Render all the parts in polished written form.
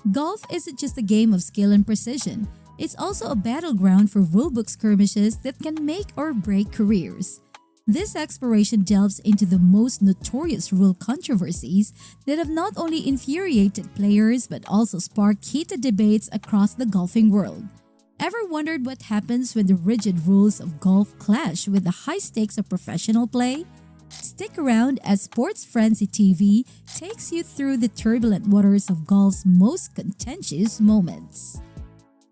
Golf isn't just a game of skill and precision, it's also a battleground for rulebook skirmishes that can make or break careers. This exploration delves into the most notorious rule controversies that have not only infuriated players but also sparked heated debates across the golfing world. Ever wondered what happens when the rigid rules of golf clash with the high stakes of professional play? Stick around as Sports Frenzy TV takes you through the turbulent waters of golf's most contentious moments.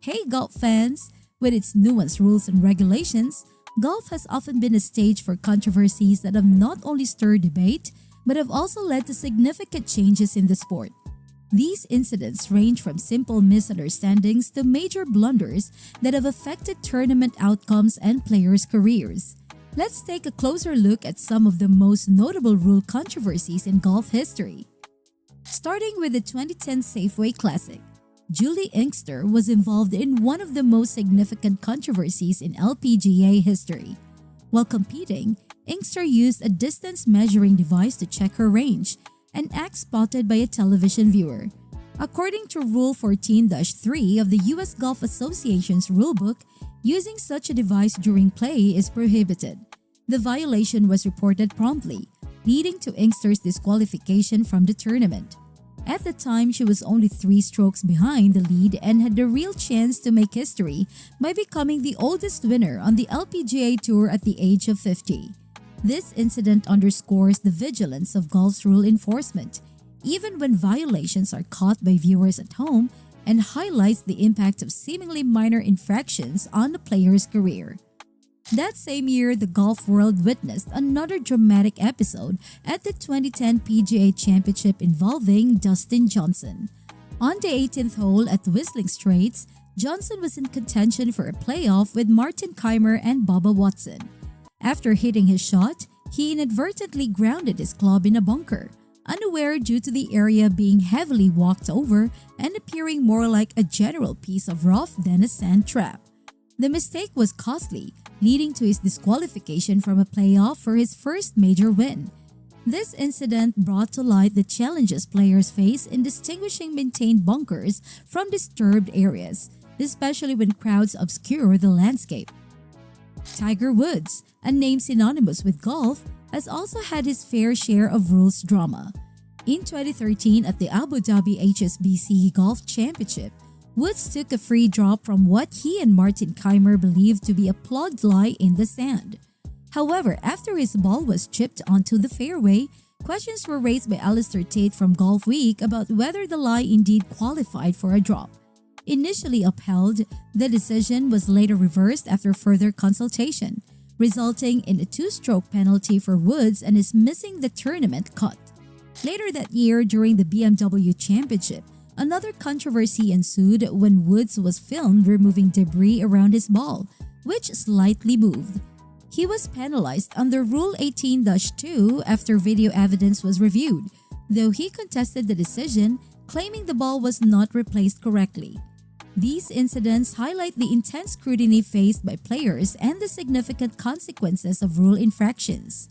Hey golf fans! With its nuanced rules and regulations, golf has often been a stage for controversies that have not only stirred debate but have also led to significant changes in the sport. These incidents range from simple misunderstandings to major blunders that have affected tournament outcomes and players' careers. Let's take a closer look at some of the most notable rule controversies in golf history. Starting with the 2010 Safeway Classic, Julie Inkster was involved in one of the most significant controversies in LPGA history. While competing, Inkster used a distance measuring device to check her range, an act spotted by a television viewer. According to Rule 14-3 of the U.S. Golf Association's rulebook, using such a device during play is prohibited. The violation was reported promptly, leading to Inkster's disqualification from the tournament. At the time, she was only 3 strokes behind the lead and had the real chance to make history by becoming the oldest winner on the LPGA Tour at the age of 50. This incident underscores the vigilance of golf's rule enforcement, even when violations are caught by viewers at home, and highlights the impact of seemingly minor infractions on the player's career. That same year, the golf world witnessed another dramatic episode at the 2010 PGA Championship involving Dustin Johnson. On the 18th hole at Whistling Straits, Johnson was in contention for a playoff with Martin Kaymer and Bubba Watson. After hitting his shot, he inadvertently grounded his club in a bunker, unaware due to the area being heavily walked over and appearing more like a general piece of rough than a sand trap. The mistake was costly, leading to his disqualification from a playoff for his first major win. This incident brought to light the challenges players face in distinguishing maintained bunkers from disturbed areas, especially when crowds obscure the landscape. Tiger Woods, a name synonymous with golf, has also had his fair share of rules drama. In 2013 at the Abu Dhabi HSBC Golf Championship, Woods took a free drop from what he and Martin Kaymer believed to be a plugged lie in the sand. However, after his ball was chipped onto the fairway, questions were raised by Alistair Tate from Golf Week about whether the lie indeed qualified for a drop. Initially upheld, the decision was later reversed after further consultation, resulting in a 2-stroke penalty for Woods and his missing the tournament cut. Later that year, during the BMW Championship, another controversy ensued when Woods was filmed removing debris around his ball, which slightly moved. He was penalized under Rule 18-2 after video evidence was reviewed, though he contested the decision, claiming the ball was not replaced correctly. These incidents highlight the intense scrutiny faced by players and the significant consequences of rule infractions.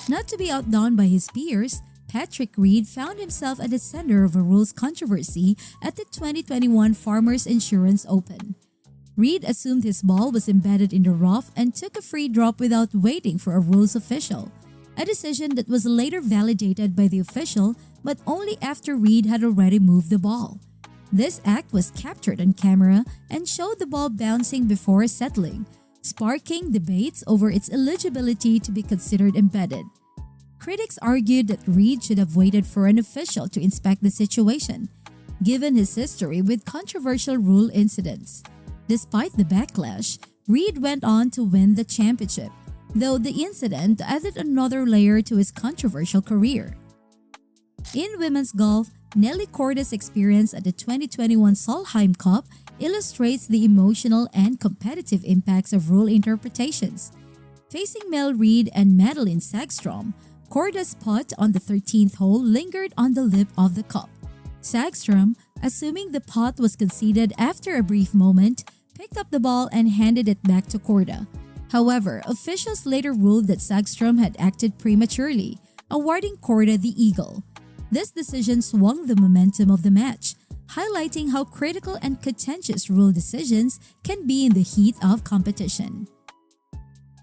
Not to be outdone by his peers, Patrick Reed found himself at the center of a rules controversy at the 2021 Farmers Insurance Open. Reed assumed his ball was embedded in the rough and took a free drop without waiting for a rules official, a decision that was later validated by the official but only after Reed had already moved the ball. This act was captured on camera and showed the ball bouncing before settling, sparking debates over its eligibility to be considered embedded. Critics argued that Reed should have waited for an official to inspect the situation, given his history with controversial rule incidents. Despite the backlash, Reed went on to win the championship, though the incident added another layer to his controversial career. In women's golf, Nelly Korda's experience at the 2021 Solheim Cup illustrates the emotional and competitive impacts of rule interpretations. Facing Mel Reid and Madeline Sagstrom, Korda's putt on the 13th hole lingered on the lip of the cup. Sagstrom, assuming the putt was conceded after a brief moment, picked up the ball and handed it back to Korda. However, officials later ruled that Sagstrom had acted prematurely, awarding Korda the eagle. This decision swung the momentum of the match, highlighting how critical and contentious rule decisions can be in the heat of competition.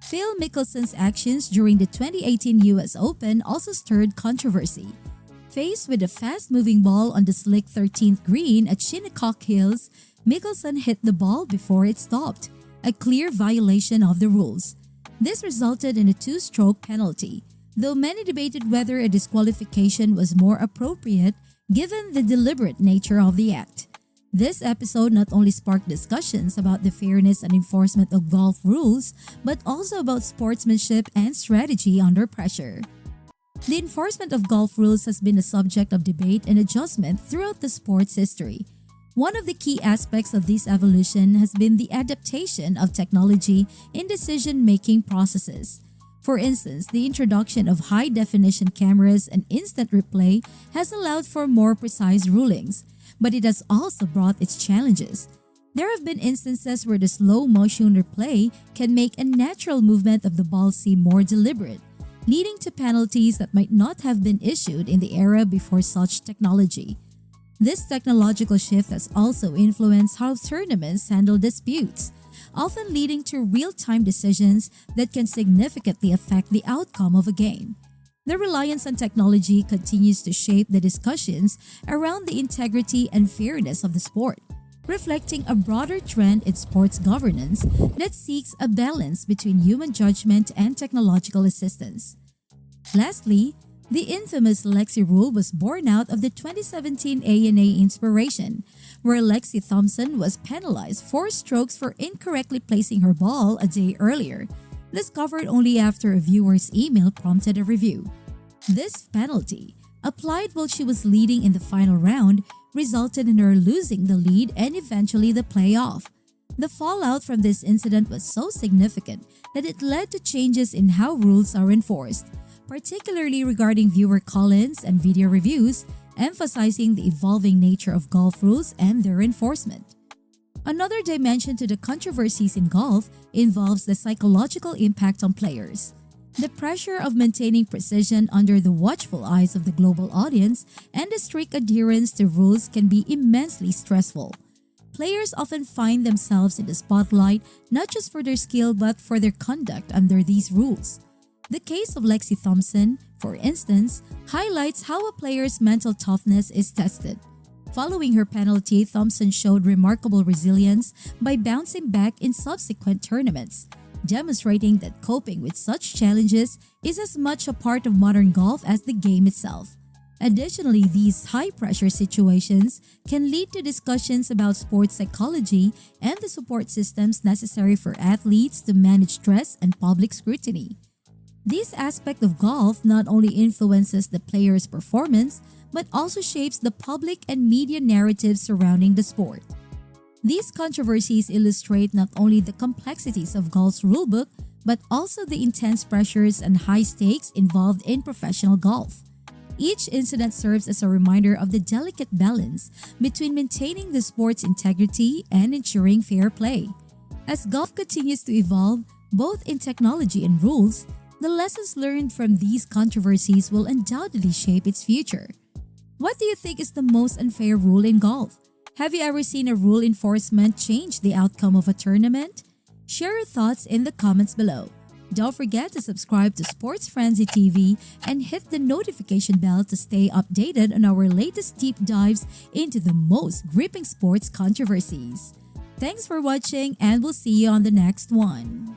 Phil Mickelson's actions during the 2018 US Open also stirred controversy. Faced with a fast-moving ball on the slick 13th green at Shinnecock Hills, Mickelson hit the ball before it stopped, a clear violation of the rules. This resulted in a two-stroke penalty, though many debated whether a disqualification was more appropriate given the deliberate nature of the act. This episode not only sparked discussions about the fairness and enforcement of golf rules, but also about sportsmanship and strategy under pressure. The enforcement of golf rules has been a subject of debate and adjustment throughout the sport's history. One of the key aspects of this evolution has been the adaptation of technology in decision-making processes. For instance, the introduction of high-definition cameras and instant replay has allowed for more precise rulings, but it has also brought its challenges. There have been instances where the slow-motion replay can make a natural movement of the ball seem more deliberate, leading to penalties that might not have been issued in the era before such technology. This technological shift has also influenced how tournaments handle disputes, often leading to real-time decisions that can significantly affect the outcome of a game. The reliance on technology continues to shape the discussions around the integrity and fairness of the sport, reflecting a broader trend in sports governance that seeks a balance between human judgment and technological assistance. Lastly, the infamous Lexi rule was born out of the 2017 ANA inspiration, where Lexi Thompson was penalized 4 strokes for incorrectly placing her ball a day earlier, discovered only after a viewer's email prompted a review. This penalty, applied while she was leading in the final round, resulted in her losing the lead and eventually the playoff. The fallout from this incident was so significant that it led to changes in how rules are enforced, particularly regarding viewer call-ins and video reviews, emphasizing the evolving nature of golf rules and their enforcement. Another dimension to the controversies in golf involves the psychological impact on players. The pressure of maintaining precision under the watchful eyes of the global audience and the strict adherence to rules can be immensely stressful. Players often find themselves in the spotlight not just for their skill but for their conduct under these rules. The case of Lexi Thompson, for instance, highlights how a player's mental toughness is tested. Following her penalty, Thompson showed remarkable resilience by bouncing back in subsequent tournaments, demonstrating that coping with such challenges is as much a part of modern golf as the game itself. Additionally, these high-pressure situations can lead to discussions about sports psychology and the support systems necessary for athletes to manage stress and public scrutiny. This aspect of golf not only influences the player's performance, but also shapes the public and media narratives surrounding the sport. These controversies illustrate not only the complexities of golf's rulebook, but also the intense pressures and high stakes involved in professional golf. Each incident serves as a reminder of the delicate balance between maintaining the sport's integrity and ensuring fair play. As golf continues to evolve, both in technology and rules, the lessons learned from these controversies will undoubtedly shape its future. What do you think is the most unfair rule in golf? Have you ever seen a rule enforcement change the outcome of a tournament? Share your thoughts in the comments below. Don't forget to subscribe to Sports Frenzy TV and hit the notification bell to stay updated on our latest deep dives into the most gripping sports controversies. Thanks for watching, and we'll see you on the next one.